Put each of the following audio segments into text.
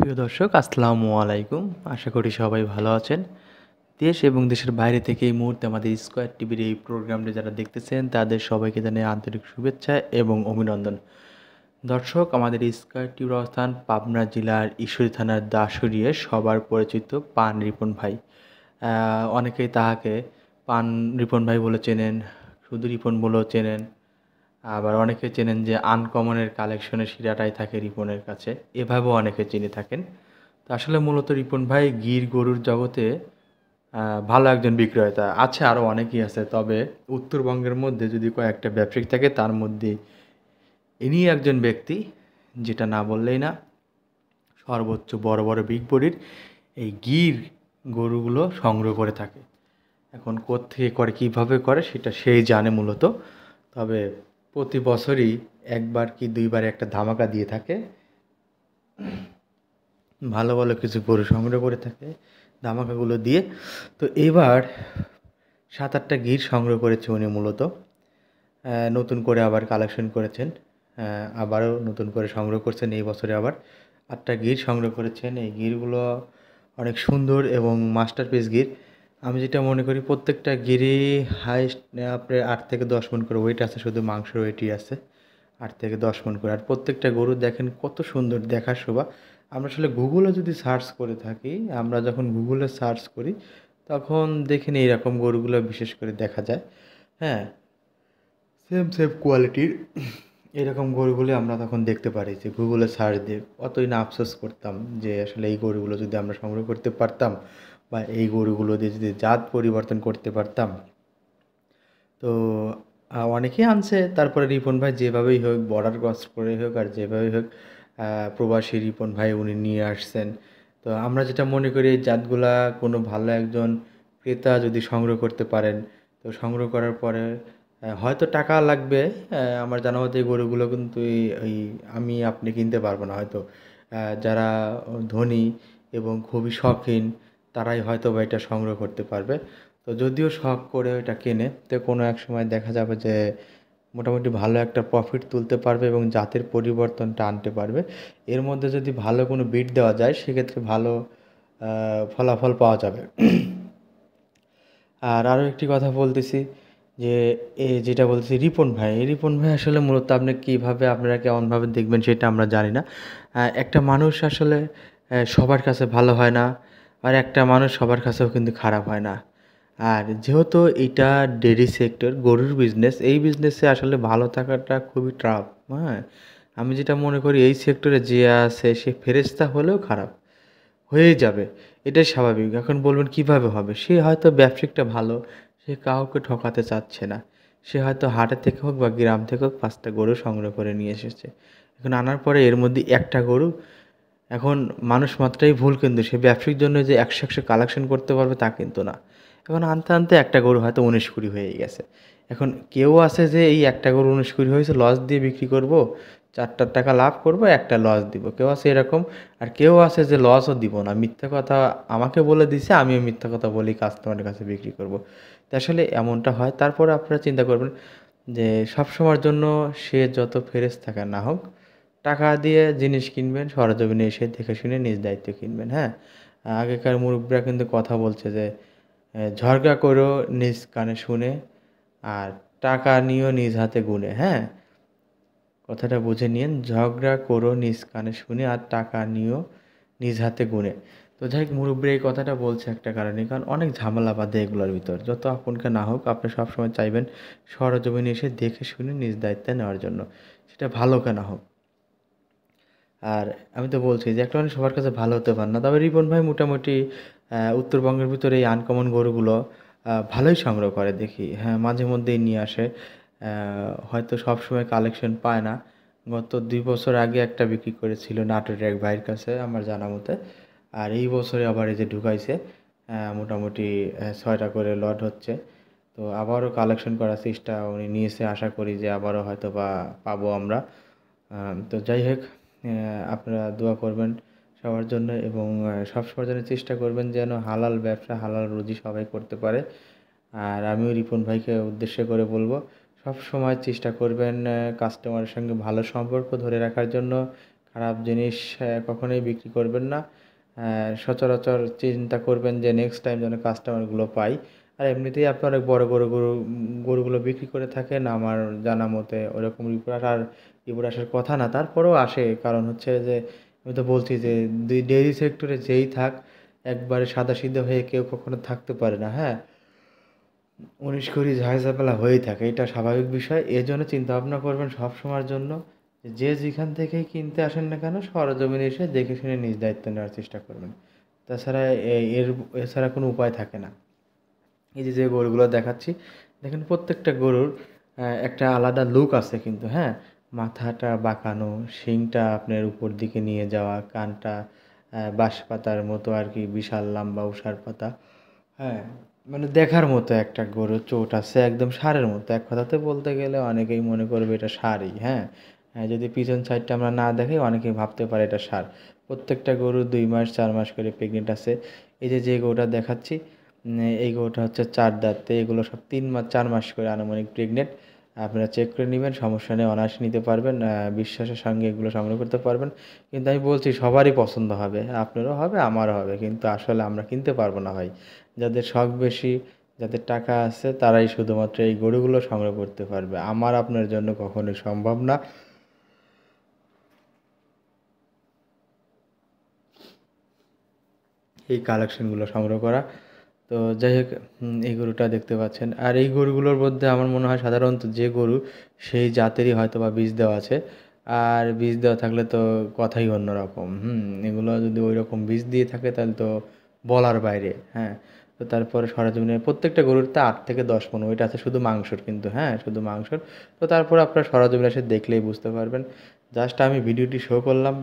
প্রিয় দর্শক আসসালামু আলাইকুম। আশা করি সবাই ভালো আছেন। দেশ এবং দেশের বাইরে থেকে এই মুহূর্তে আমাদের স্কয়ার টিভির এই প্রোগ্রামটি যারা দেখতেছেন তাদের সবাইকে জানাই আন্তরিক শুভেচ্ছা এবং অভিনন্দন। দর্শক, আমাদের স্কয়ার টিভির অবস্থান পাবনা জেলার ঈশ্বরদী থানার দাসুরিয়ে সবার পরিচিত পান রিপন ভাই। অনেকেই তাহাকে পান রিপন ভাই বলে চেনেন, শুধু রিপন বলেও চেনেন। আবার অনেকে চেনেন যে আনকমনের কালেকশনের শিরাটাই থাকে রিপনের কাছে, এভাবেও অনেকে চিনে থাকেন। তো আসলে মূলত রিপন ভাই গির গরুর জগতে ভালো একজন বিক্রেতা। আছে আরও অনেকেই আছে, তবে উত্তরবঙ্গের মধ্যে যদি কয়েকটা ব্যবসায়িক থাকে তার মধ্যে ইনি একজন ব্যক্তি, যেটা না বললেই না। সর্বোচ্চ বড় বড় বিগ বডির এই গির গরুগুলো সংগ্রহ করে থাকে। এখন কোত্থেকে করে, কীভাবে করে সেটা সেই জানে মূলত। তবে প্রতি বছরই একবার কি দুইবার একটা ধামাকা দিয়ে থাকে, ভালো ভালো কিছু গরু সংগ্রহ করে থাকে ধামাকাগুলো দিয়ে। তো এবার 7-8টা গির সংগ্রহ করেছে উনি মূলত। নতুন করে আবার কালেকশন করেছেন, আবারও নতুন করে সংগ্রহ করছেন। এই বছরে আবার 8টা গির সংগ্রহ করেছেন। এই গিরগুলো অনেক সুন্দর এবং মাস্টারপিস গির। আমি যেটা মনে করি প্রত্যেকটা গিরই হাইস্ট আপনার 8 থেকে 10 মণ করে ওয়েট আছে, শুধু মাংসের ওয়েটই আছে 8 থেকে 10 মণ করে। আর প্রত্যেকটা গরু দেখেন কত সুন্দর দেখার শোভা। আমরা আসলে গুগলে যদি সার্চ করে থাকি, আমরা যখন গুগলে সার্চ করি তখন দেখেন এইরকম গরুগুলো বিশেষ করে দেখা যায়। হ্যাঁ, সেম সেম কোয়ালিটির এরকম গরুগুলি আমরা তখন দেখতে পারি যে গুগলে সার্চ দিয়ে অতই না আফসোস করতাম যে আসলে এই গরুগুলো যদি আমরা সংগ্রহ করতে পারতাম বা এই গরুগুলো দিয়ে যদি জাত পরিবর্তন করতে পারতাম। তো অনেকেই আনছে। তারপরে রিপন ভাই যেভাবেই হোক বর্ডার ক্রস করে হোক আর যেভাবেই হোক প্রবাসী রিপন ভাই উনি নিয়ে আসছেন। তো আমরা যেটা মনে করি এই জাতগুলা কোনো ভালো একজন ক্রেতা যদি সংগ্রহ করতে পারেন, তো সংগ্রহ করার পরে হয়তো টাকা লাগবে। আমার জানা মতে এই গরুগুলো কিন্তু এই আমি আপনি কিনতে পারবো না হয়তো। যারা ধনী এবং খুবই শখিন তারাই হয়তো বা এটা সংগ্রহ করতে পারবে। তো যদিও শখ করে ওইটা কেনে, তো কোনো এক সময় দেখা যাবে যে মোটামুটি ভালো একটা প্রফিট তুলতে পারবে এবং জাতের পরিবর্তনটা আনতে পারবে। এর মধ্যে যদি ভালো কোনো বিট দেওয়া যায় সেক্ষেত্রে ভালো ফলাফল পাওয়া যাবে। আর আরও একটি কথা বলতেছি যে যেটা বলতেছি রিপন ভাই, এই রিপন ভাই আসলে মূলত আপনি কীভাবে আপনারা কেমনভাবে দেখবেন সেটা আমরা জানি না। একটা মানুষ আসলে সবার কাছে ভালো হয় না, আর একটা মানুষ সবার কাছেও কিন্তু খারাপ হয় না। আর যেহেতু এটা ডেইরি সেক্টর, গরুর বিজনেস, এই বিজনেসে আসলে ভালো থাকাটা খুবই টাফ। হ্যাঁ, আমি যেটা মনে করি এই সেক্টরে যে আছে সে ফেরেশতা হলেও খারাপ হয়েই যাবে, এটাই স্বাভাবিক। এখন বলবেন কিভাবে হবে? সে হয়তো ব্যবসায়িকটা ভালো, সে কাউকে ঠকাতে চাচ্ছে না। সে হয়তো হাটের থেকে হোক বা গ্রাম থেকে হোক 5টা গরু সংগ্রহ করে নিয়ে এসেছে। এখন আনার পরে এর মধ্যে একটা গরু, এখন মানুষ মাত্রাই ভুল, কিন্তু সে ব্যবসায়িক জন্য যে 100 কালেকশন করতে পারবে তা কিন্তু না। এখন আনতে আনতে একটা গরু হয়তো 19-20 হয়ে গেছে। এখন কেউ আছে যে এই একটা গরু 19-20 হয়েছে লস দিয়ে বিক্রি করব, 4টার টাকা লাভ করব, একটা লস দিব। কেউ আছে এরকম। আর কেউ আছে যে লসও দিব না, মিথ্যা কথা আমাকে বলে দিছে, আমিও মিথ্যা কথা বলি কাস্টমারের কাছে বিক্রি করব। তো আসলে এমনটা হয়। তারপরে আপনারা চিন্তা করবেন যে সবসময়ের জন্য সে যত ফেরেশতা না হোক, টাকা দিয়ে জিনিস কিনবেন, সরেজমিনে এসে দেখে শুনে নিজ দায়িত্বে কিনবেন। হ্যাঁ, আগেকার মুরব্বিরা কিন্তু কথা বলছে যে ঝরকা করো নিজ কানে শুনে, আর টাকা নিও নিজ হাতে গুনে। হ্যাঁ, কথাটা বুঝে নিয়েন, ঝগড়া করো নিজ কানে শুনে আর টাকা নিও নিজ হাতে গুনে। তো যাই হোক, মুরব্বিরা এই কথাটা বলছে একটা কারণে, কারণ অনেক ঝামেলা বাধে এগুলোর ভিতর। যত আপনকে না হোক আপনি সবসময় চাইবেন সরেজমিনে এসে দেখে শুনে নিজ দায়িত্বে নেওয়ার জন্য, সেটা ভালো কেনা হোক। আর আমি তো বলছি যে একটা মানুষ সবার কাছে ভালো হতে পারে না। তবে রিপন ভাই মোটামুটি উত্তরবঙ্গের ভিতরে এই আনকমন গরুগুলো ভালোই সংগ্রহ করে দেখি। হ্যাঁ, মাঝে মধ্যেই নিয়ে আসে। হয়তো সবসময় কালেকশন পায় না। গত 2 বছর আগে একটা বিক্রি করেছিল নাটোরের এক ভাইয়ের কাছে আমার জানা মতে। আর এই বছরে আবার এই যে ঢুকাইছে, মোটামুটি 6টা করে লট হচ্ছে। তো আবারও কালেকশন করার চেষ্টা উনি নিয়েছে, আশা করি যে আবারও হয়তো বা পাবো আমরা। তো যাই হোক, আপনারা দোয়া করবেন সবার জন্য এবং সবসময়ের জন্য চেষ্টা করবেন যেন হালাল ব্যবসা, হালাল রুজি সবাই করতে পারে। আর আমিও রিপন ভাইকে উদ্দেশ্য করে বলবো, সবসময় চেষ্টা করবেন কাস্টমারের সঙ্গে ভালো সম্পর্ক ধরে রাখার জন্য। খারাপ জিনিস কখনোই বিক্রি করবেন না। সচরাচর চিন্তা করবেন যে নেক্সট টাইম যেন কাস্টমারগুলো পাই। আর এমনিতেই আপনি অনেক বড় গরুগুলো বিক্রি করে থাকেন। আমার জানা মতে ওরকম রিপোর্ট আসার কথা না, তারপরেও আসে। কারণ হচ্ছে যে আমি তো বলছি যে ডেইরি সেক্টরে যেই থাক, একবারে সাদাসিধে হয়ে কেউ কখনো থাকতে পারে না, হ্যাঁ? ১৯-২০ ঝামেলা হয়েই থাকে, এটা স্বাভাবিক বিষয়। এজন্য চিন্তাভাবনা করবেন সবসময়ের জন্য যে যেখান থেকেই কিনতে আসেন না কেন সরেজমিনে এসে দেখে শুনে নিজ দায়িত্ব নেওয়ার চেষ্টা করবেন। তাছাড়া এছাড়া কোনো উপায় থাকে না। এই যে গরুগুলো দেখাচ্ছি, দেখেন প্রত্যেকটা গরুর একটা আলাদা লুক আছে কিন্তু, হ্যাঁ? মাথাটা বাঁকানো, শিংটা আপনার উপর দিকে নিয়ে যাওয়া, কানটা বাঁশপাতার মতো আর কি, বিশাল লম্বা উষার পাতা। হ্যাঁ, মানে দেখার মতো একটা গরু, চোট আছে একদম ষাঁড়ের মতো। এক কথাতে বলতে গেলে অনেকেই মনে করবে এটা ষাঁড়ই, হ্যাঁ? যদি পিছন সাইডটা আমরা না দেখাই অনেকেই ভাবতে পারে এটা ষাঁড়। প্রত্যেকটা গরু ২ মাস ৪ মাস করে প্রেগনেন্ট আছে। এই যে গরুটা দেখাচ্ছি, এই গরুটা হচ্ছে ৪ দাঁত। তো এগুলো সব ৩ মাস ৪ মাস করে আনুমানিক প্রেগনেন্ট। আপনারা চেক করে নিবেন, সমস্যা নেই, অনায়াসে নিতে পারবেন। বিশ্বাসের সঙ্গে এগুলো সংগ্রহ করতে পারবেন। কিন্তু আমি বলছি সবারই পছন্দ হবে, আপনারও হবে আমারও হবে, কিন্তু আসলে আমরা কিনতে পারবো না ভাই। যাদের শখ বেশি, যাদের টাকা আছে তারাই শুধুমাত্র এই গরুগুলো সংগ্রহ করতে পারবে। আমার আপনার জন্য কখনোই সম্ভব না এই কালেকশনগুলো সংগ্রহ করা। তো যাই হোক, এই গরুটা দেখতে পাচ্ছেন। আর এই গরুগুলোর মধ্যে আমার মনে হয় সাধারণত যে গরু সেই জাতেরই হয়তো বা বীজ দেওয়া আছে। আর বীজ দেওয়া থাকলে তো কথাই অন্যরকম। এগুলো যদি ওই রকম বীজ দিয়ে থাকে তাহলে তো বলার বাইরে, হ্যাঁ? তো তারপরে সরেজমিনে প্রত্যেকটা গরুতে ৮ থেকে ১০ মণ ওয়েট আছে শুধু মাংসর কিন্তু, হ্যাঁ? শুধু মাংসর। তো তারপরে আপনারা সরেজমিনে এসে দেখলেই বুঝতে পারবেন। জাস্ট আমি ভিডিওটি শো করলাম,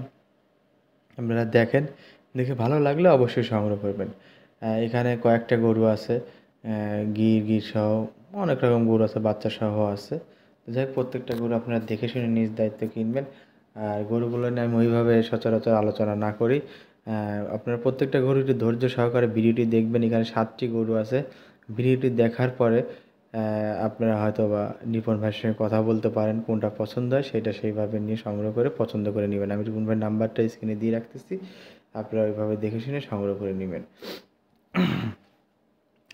আপনারা দেখেন, দেখে ভালো লাগলে অবশ্যই সংগ্রহ করবেন। এখানে কয়েকটা গরু আছে, গির সহ অনেক রকম গরু আছে, বাচ্চা সহ আছে। তো যাই হোক, প্রত্যেকটা গরু আপনারা দেখে শুনে নিজ দায়িত্বে কিনবেন। আর গরুগুলো নিয়ে আমি ওইভাবে সচরাচর আলোচনা না করি। আপনারা প্রত্যেকটা গরু একটু ধৈর্য সহকারে ভিডিওটি দেখবেন। এখানে ৭টি গরু আছে। ভিডিওটি দেখার পরে আপনারা হয়তোবা নিপুণ ভাইয়ের সঙ্গে কথা বলতে পারেন, কোনটা পছন্দ হয় সেটা সেইভাবে নিয়ে সংগ্রহ করে পছন্দ করে নেবেন। আমি রিপন ভাইয়ের নাম্বারটা স্ক্রিনে দিয়ে রাখতেছি, আপনারা ওইভাবে দেখে শুনে সংগ্রহ করে নেবেন।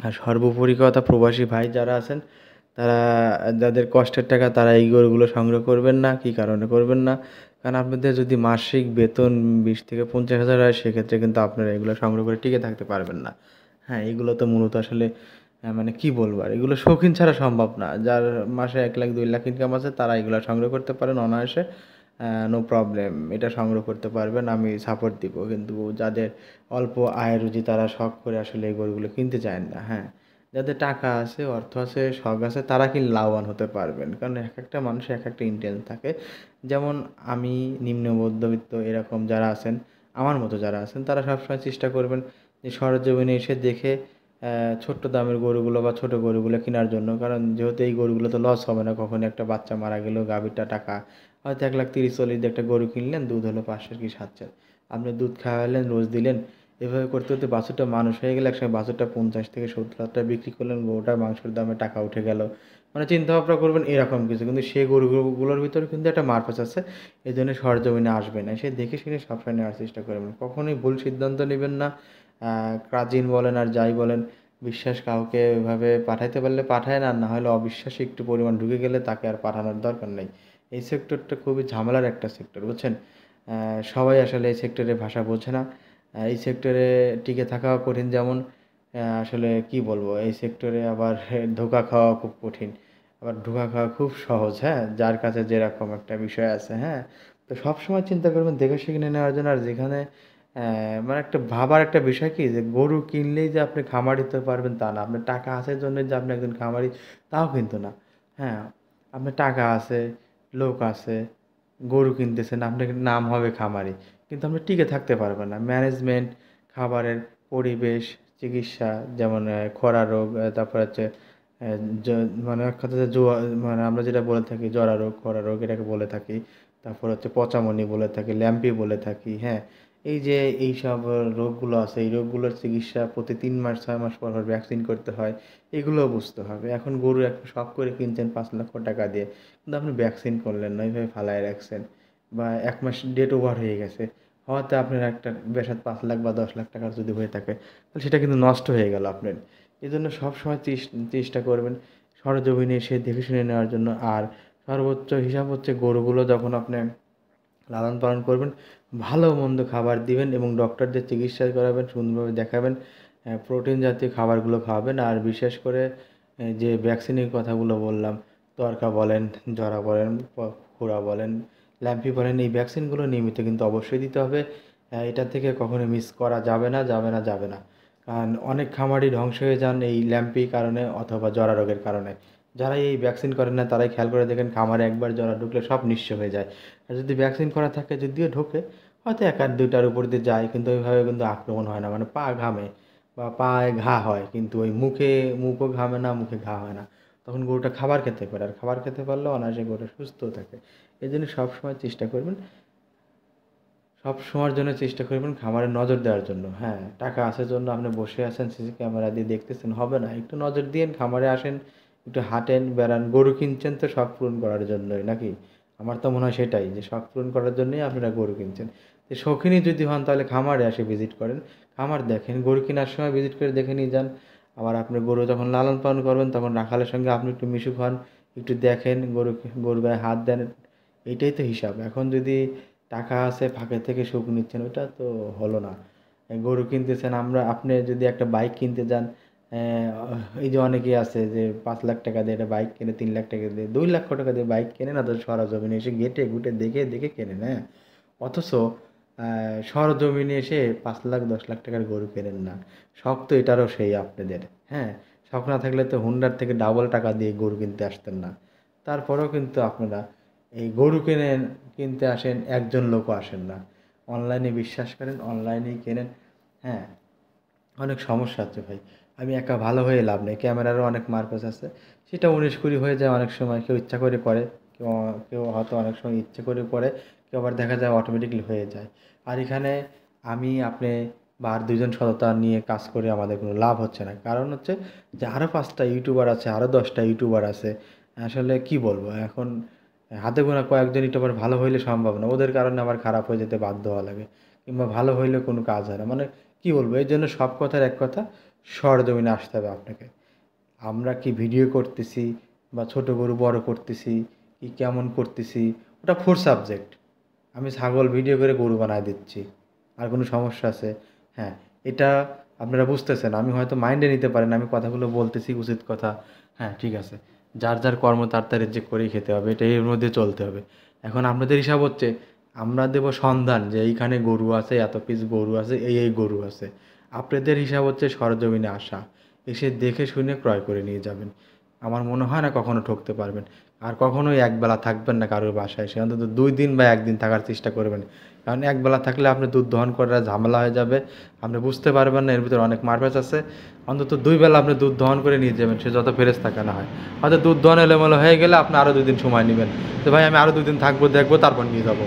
আর সর্বোপরি কথা, প্রবাসী ভাই যারা আছেন তারা, যাদের কষ্টের টাকা, তারা এই গরুগুলো সংগ্রহ করবেন না। কী কারণে করবেন না? কারণ আপনাদের যদি মাসিক বেতন ২০,000 থেকে 50,000 হয়, সেক্ষেত্রে কিন্তু আপনারা এগুলো সংগ্রহ করে টিকে থাকতে পারবেন না। হ্যাঁ, এগুলো তো মূলত আসলে মানে কি বলবো আর, এগুলো শৌখিন ছাড়া সম্ভব না। যার মাসে ১,০০,০০০ ২,০০,০০০ ইনকাম আছে তারা এগুলো সংগ্রহ করতে পারেন অনায়াসে। No problem. এটা সংগ্রহ করতে পারবেন, আমি সাপোর্ট দিব। কিন্তু যাদের অল্প আয় রুজি তারা শখ করে আসলে এই গরুগুলো কিনতে চায় না, হ্যাঁ? যাদের টাকা আছে, অর্থ আছে, শখ আছে, তারা কি লাভবান হতে পারবেন। কারণ একেকটা মানুষের একেকটা ইন্টেন্স থাকে। যেমন আমি, নিম্ন মধ্যবিত্ত এরকম যারা আছেন, আমার মতো যারা আছেন, তারা সবসময় চেষ্টা করবেন যে সরেজমিনে এসে দেখে ছোট্ট দামের গরুগুলো বা ছোট গরুগুলো কেনার জন্য। কারণ যেহেতু এই গরুগুলো তো লস হবে না, কখনই একটা বাচ্চা মারা গেলেও গাভীরটা টাকা হয়তো ১,৩০,০০০ দিয়ে একটা গরু কিনলেন, দুধ হলো ৫০০ কি ৭০০। আপনি দুধ খাওয়ালেন, রোজ দিলেন। এভাবে করতে করতে বাছুরটা মানুষ হয়ে গেলে একসময় বাছুরটা ৫০ থেকে ৭০ হাজার টাকা বিক্রি করলেন, গরুটার মাংসের দামে টাকা উঠে গেল। মানে চিন্তা ভাবনা করবেন এরকম কিছু। কিন্তু সেই গরুগুলোর ভিতরে কিন্তু একটা মারপ্যাঁচ আছে। এজন্য সরজমিনে আসবেন, এসে দেখে শুনে সবসময় নেওয়ার চেষ্টা করবেন। কখনোই ভুল সিদ্ধান্ত নেবেন না। কাজিন বলেন আর যাই বলেন, বিশ্বাস কাউকে এভাবে পাঠাইতে পারলে পাঠায়েন, আর না হলে অবিশ্বাসী একটু পরিমাণ ঢুকে গেলে তাকে আর পাঠানোর দরকার নেই। এই সেক্টরটা খুবই ঝামেলার একটা সেক্টর, বুঝছেন? সবাই আসলে এই সেক্টরের ভাষা বোঝে না। এই সেক্টরে টিকে থাকাও কঠিন, যেমন আসলে কি বলবো, এই সেক্টরে আবার ধোঁকা খাওয়া খুব কঠিন, আবার ধোঁকা খাওয়া খুব সহজ, হ্যাঁ? যার কাছে যেরকম একটা বিষয় আছে, হ্যাঁ? তো সবসময় চিন্তা করবেন দেখে শুনে নেওয়ার জন্য। আর যেখানে মানে একটা ভাবার একটা বিষয় কি, যে গরু কিনলেই যে আপনি খামারি হতে পারবেন তা না। আপনার টাকা আছে জন্য যে আপনি একজন খামারি তাও কিন্তু না। হ্যাঁ, আপনার টাকা আছে, লোক আছে, গরু কিনতেছেন, আপনার নাম হবে খামারি। কিন্তু আপনি টিকে থাকতে পারবেন না। ম্যানেজমেন্ট, খাবারের পরিবেশ, চিকিৎসা, যেমন খরা রোগ, তারপর হচ্ছে অ্যা জ মানে এক কথাতে মানে আমরা যেটা বলে থাকি জরা রোগ, খরা রোগ এটাকে বলে থাকি। তারপর হচ্ছে পচামনি বলে থাকি, ল্যাম্পি বলে থাকি, হ্যাঁ? এই যে এইসব রোগগুলো আছে, এই রোগগুলোর চিকিৎসা প্রতি ৩ মাস ৬ মাস পর ভ্যাকসিন করতে হয়। এগুলোও বুঝতে হবে। এখন গরু একটা শখ করে কিনছেন ৳৫,০০,০০০ দিয়ে। কিন্তু আপনি ভ্যাকসিন করলেন না, ওইভাবে ফালায় রাখছেন। বা 1 মাস ডেট ওভার হয়ে গেছে, হওয়াতে আপনার একটা বেসাত 5 লাখ বা 10 লাখ টাকার যদি হয়ে থাকে, তাহলে সেটা কিন্তু নষ্ট হয়ে গেল আপনার। এজন্য সবসময় চেষ্টা করবেন সরেজমিনে এসে দেখে শুনে নেওয়ার জন্য। আর সর্বোচ্চ হিসাব হচ্ছে গরুগুলো যখন আপনি লালন পালন করবেন, ভালো মন্দ খাবার দিবেন এবং ডক্টরদের চিকিৎসা করাবেন, সুন্দরভাবে দেখাবেন, প্রোটিন জাতীয় খাবারগুলো খাওয়াবেন। আর বিশেষ করে যে ভ্যাকসিনের কথাগুলো বললাম, তরকা বলেন, জরা বলেন, খুরা বলেন, ল্যাম্পি বলেন, এই ভ্যাকসিনগুলো নিয়মিত কিন্তু অবশ্যই দিতে হবে। এটা থেকে কখনো মিস করা যাবে না, যাবে না, যাবে না। কারণ অনেক খামারই ধ্বংস হয়ে যান এই ল্যাম্পি কারণে অথবা জরা রোগের কারণে। যারা এই ভ্যাকসিন করেন না তারাই খেয়াল করে দেখেন খামারে একবার জরা ঢুকলে সব নিঃস্ব হয়ে যায়। আর যদি ভ্যাকসিন করা থাকে যদিও ঢোকে, হয়তো 1 আর 2টার উপর দিয়ে যায়, কিন্তু ওইভাবে কিন্তু আক্রমণ হয় না। মানে পা ঘামে বা পায়ে ঘা হয়, কিন্তু ওই মুখও ঘামে না, মুখে ঘা হয় না। তখন গরুটা খাবার খেতে পারে, আর খাবার খেতে পারলে অনায়াসে গরুটা সুস্থও থাকে। এই জন্য সবসময় চেষ্টা করবেন, সব সময়ের জন্য চেষ্টা করবেন খামারে নজর দেওয়ার জন্য। হ্যাঁ, টাকা আছে জন্য আপনি বসে আছেন সিসি ক্যামেরা দিয়ে দেখতেছেন, হবে না। একটু নজর দিয়েন, খামারে আসেন, একটু হাঁটেন, বেড়ান। গরু কিনছেন তো শখ পূরণ করার জন্যই নাকি? আমার তো মনে হয় সেটাই, যে শখ পূরণ করার জন্যই আপনারা গরু কিনছেন। তো শৌখিনই যদি হন তাহলে খামারে এসে ভিজিট করেন, খামার দেখেন, গরু কেনার সময় ভিজিট করে দেখে নিয়ে যান। আবার আপনি গরু যখন লালন পালন করবেন তখন রাখালের সঙ্গে আপনি একটু মিশুক হন, একটু দেখেন, গরুর গায়ে হাত দেন। এইটাই তো হিসাব। এখন যদি টাকা আছে ফাঁকে থেকে সুখ নিচ্ছেন, ওটা তো হলো না। গরু কিনতেছেন, আপনি যদি একটা বাইক কিনতে যান, এই যে অনেকেই আছে যে 5 লাখ টাকা দিয়ে একটা বাইক কেনে, 3 লাখ টাকা দিয়ে, 2 লক্ষ টাকা দিয়ে বাইক কেনে না, তো সরজমিনে এসে ঘেঁটে ঘুটে দেখে দেখে কেনেন। হ্যাঁ, অথচ সরজমিনে এসে 5 লাখ 10 লাখ টাকার গরু কেনেন না। শখ তো এটারও সেই আপনাদের। হ্যাঁ, শখ না থাকলে তো হুন্ডার থেকে ডাবল টাকা দিয়ে গরু কিনতে আসতেন না। তারপরেও কিন্তু আপনারা এই গরু কিনতে আসেন, একজন লোকও আসেন না। অনলাইনে বিশ্বাস করেন, অনলাইনেই কেনেন। হ্যাঁ, অনেক সমস্যা আছে ভাই। আমি একা ভালো হয়ে লাভ নেই। ক্যামেরারও অনেক মারপ্যাচ আছে। সেটা 19-20 হয়ে যায় অনেক সময়। কেউ ইচ্ছা করে করে, কেউ কেউ হয়তো অনেক সময় ইচ্ছে করে করে, কেউ আবার দেখা যায় অটোমেটিক্যালি হয়ে যায়। আর এখানে আমি, আপনি বা আর 2 জন সততা নিয়ে কাজ করে আমাদের কোনো লাভ হচ্ছে না। কারণ হচ্ছে যে আরও 5টা ইউটিউবার আছে, আরও 10টা ইউটিউবার আছে। আসলে কি বলবো এখন, হাতে গোনা কয়েকজন ইউটিউবার ভালো হইলে সম্ভব না। ওদের কারণে আবার খারাপ হয়ে যেতে বাধ্য হওয়া লাগে। কিংবা ভালো হইলে কোনো কাজ হয় না। মানে কি বলবো, এই জন্য সব কথার এক কথা, সরজমিনে আসতে হবে আপনাকে। আমরা কি ভিডিও করতেছি বা ছোট গরু বড় করতেছি, কি কেমন করতেছি, ওটা ফোর সাবজেক্ট। আমি ছাগল ভিডিও করে গরু বানায় দিচ্ছি, আর কোনো সমস্যা আছে? হ্যাঁ, এটা আপনারা বুঝতেছেন। আমি হয়তো মাইন্ডে নিতে পারেন, আমি কথাগুলো বলতেছি উচিত কথা। হ্যাঁ, ঠিক আছে। যার যার কর্ম তার তার যে করেই খেতে হবে, এটা এর মধ্যে চলতে হবে। এখন আপনাদের হিসাব হচ্ছে আমরা দেব সন্ধান যে এইখানে গরু আছে, এত পিস গরু আছে, এই গরু আছে। আপনাদের হিসাব হচ্ছে সরজমিনে আসা, এসে দেখে শুনে ক্রয় করে নিয়ে যাবেন। আমার মনে হয় না কখনো ঠকতে পারবেন। আর কখনোই একবেলা থাকবেন না কারোর বাসায়, সে অন্তত 2 দিন বা 1 দিন থাকার চেষ্টা করবেন। কারণ একবেলা থাকলে আপনি দুধ দহন করা ঝামেলা হয়ে যাবে। আপনি বুঝতে পারবেন না, এর ভিতরে অনেক মারপ্যাচ আছে। অন্তত 2 বেলা আপনি দুধ দহন করে নিয়ে যাবেন, সে যত ফেরেশতা না হয়। হয়তো দুধ দহন এলোমেলো হয়ে গেলে আপনি আরও 2 দিন সময় নেবেন। তো ভাই আমি আরও 2 দিন থাকবো, দেখবো, তারপর নিয়ে যাবো।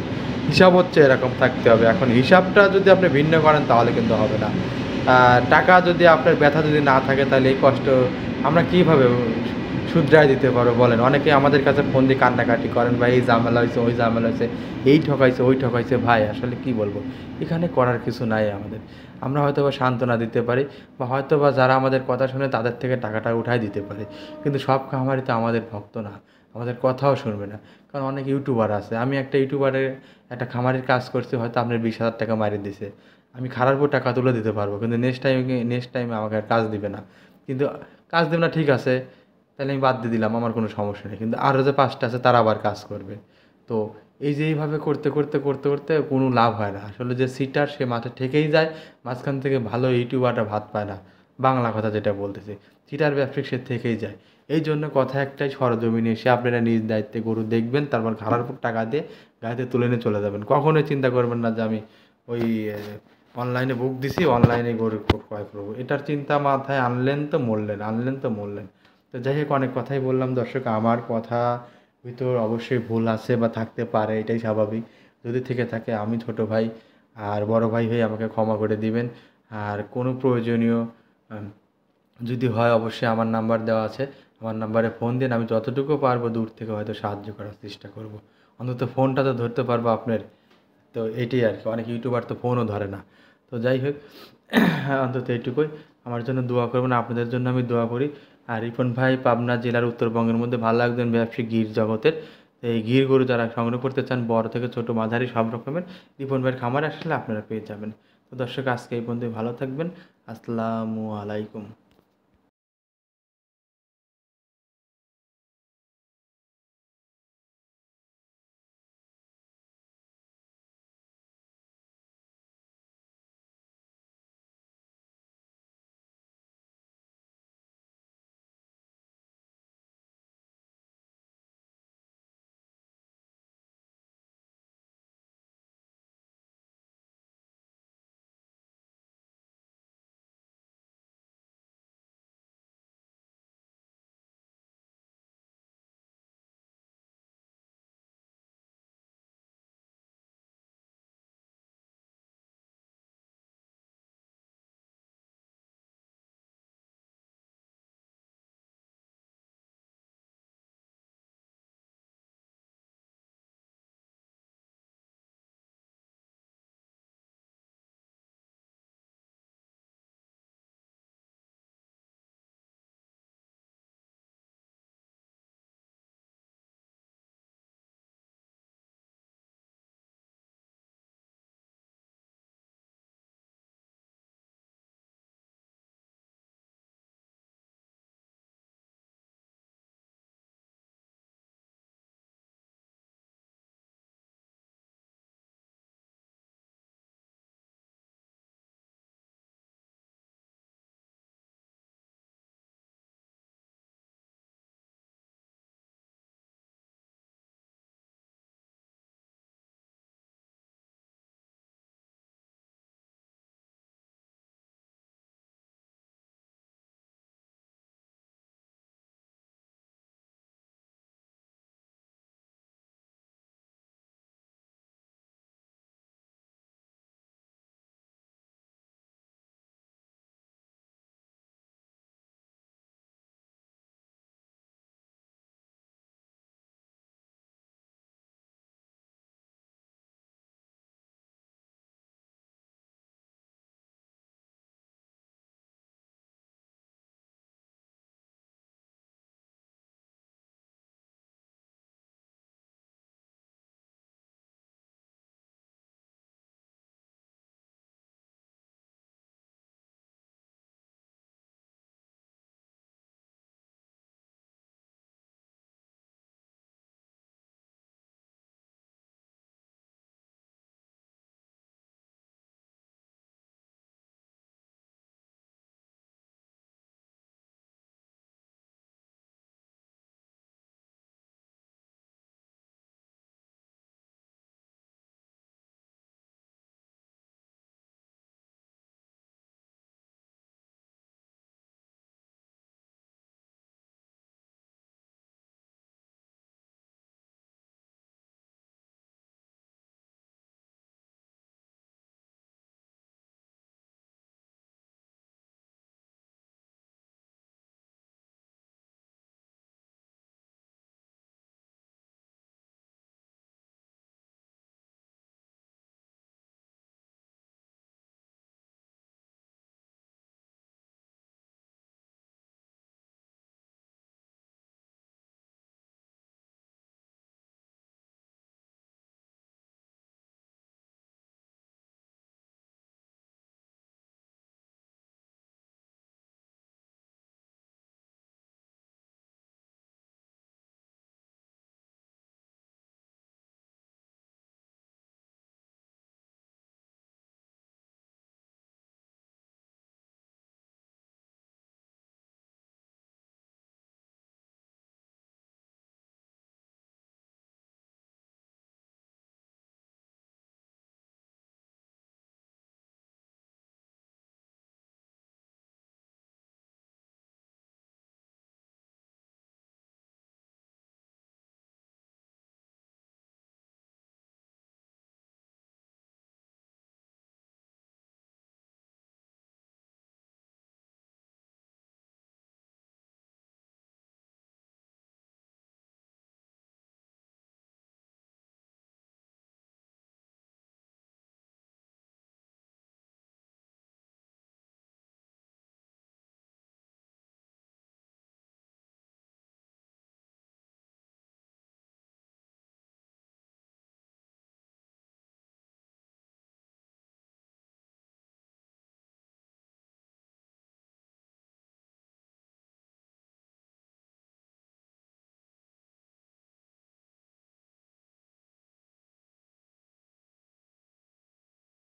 হিসাব হচ্ছে এরকম থাকতে হবে। এখন হিসাবটা যদি আপনি ভিন্ন করেন তাহলে কিন্তু হবে না। টাকা যদি আপনার ব্যথা যদি না থাকে তাহলে এই কষ্ট আমরা কীভাবে শুধরায় দিতে পারবো বলেন? অনেকে আমাদের কাছে ফোন দিয়ে কান্নাকাটি করেন, ভাই এই ঝামেলা হয়েছে, ওই ঝামেলা হয়েছে, এই ঠকাইছে, ওই ঠকাইছে। ভাই আসলে কি বলবো, এখানে করার কিছু নাই আমাদের। আমরা হয়তো বা সান্ত্বনা দিতে পারি, বা হয়তো বা যারা আমাদের কথা শুনে তাদের থেকে টাকাটা উঠাই দিতে পারি। কিন্তু সব খামারি তো আমাদের ভক্ত না, আমাদের কথাও শুনবে না। কারণ অনেক ইউটিউবার আছে। আমি একটা ইউটিউবারের একটা খামারের কাজ করছি, হয়তো আপনার 20,000 টাকা মারিয়ে দিছে। আমি খারার উপর টাকা তুলে দিতে পারবো, কিন্তু নেক্সট টাইমে আমাকে আর কাজ দিবে না। কিন্তু কাজ দেবে না, ঠিক আছে, তাহলে আমি বাদ দিয়ে দিলাম, আমার কোনো সমস্যা নেই। কিন্তু আরও যে 5টা আছে তারা আবার কাজ করবে। তো এই যে এইভাবে করতে করতে করতে করতে কোনো লাভ হয় না। আসলে যে সিটার সে মাঠে ঠেকেই যায়, মাঝখান থেকে ভালো ইউটিউবারটা ভাত পায় না। বাংলা কথা যেটা বলতেছি, সিটার ব্যবসায়িক সে থেকেই যায়। এই জন্য কথা একটাই, সরজমিনে এসে আপনারা নিজ দায়িত্বে গরু দেখবেন, তারপর ঘাড়ার উপর টাকা দিয়ে গাড়িতে তুলে নিয়ে চলে যাবেন। কখনোই চিন্তা করবেন না যে আমি ওই অনলাইনে বুক দিছি, অনলাইনে গরু ক্রয় করবো। এটার চিন্তা মাথায় আনলেন তো মরলেন, আনলেন তো মরলেন। তো যাই হোক, অনেক কথাই বললাম দর্শক। আমার কথা ভিতর অবশ্যই ভুল আছে বা থাকতে পারে, এটাই স্বাভাবিক। যদি থেকে থাকে আমি ছোট ভাই আর বড় ভাই হয়ে আমাকে ক্ষমা করে দিবেন। আর কোনো প্রয়োজনীয় আম, যদি হয় অবশ্যই আমার নাম্বার দেওয়া আছে, আমার নাম্বারে ফোন দিন। আমি যতটুকু পারবো দূর থেকে হয়তো সাহায্য করার চেষ্টা করব। অন্তত ফোনটা তো ধরতে পারবো আপনার। তো এটাই আর কি, অনেক ইউটিউবার তো ফোনও ধরে না। তো যাই হোক, অন্তত এইটুকুই, আমার জন্য দোয়া করবেন, আপনাদের জন্য আমি দোয়া করি। আর রিপন ভাই পাবনা জেলার উত্তরবঙ্গের মধ্যে ভালো একজন ব্যবসায়ী গির জগতের। তো এই গির গরু যারা সংগ্রহ করতে চান, বড় থেকে ছোট মাঝারি সব রকমের, রিপন ভাইয়ের খামারে আসলে আপনারা পেয়ে যাবেন। তো দর্শক, আজকে এই পর্যন্ত, ভালো থাকবেন। আসসালামু আলাইকুম।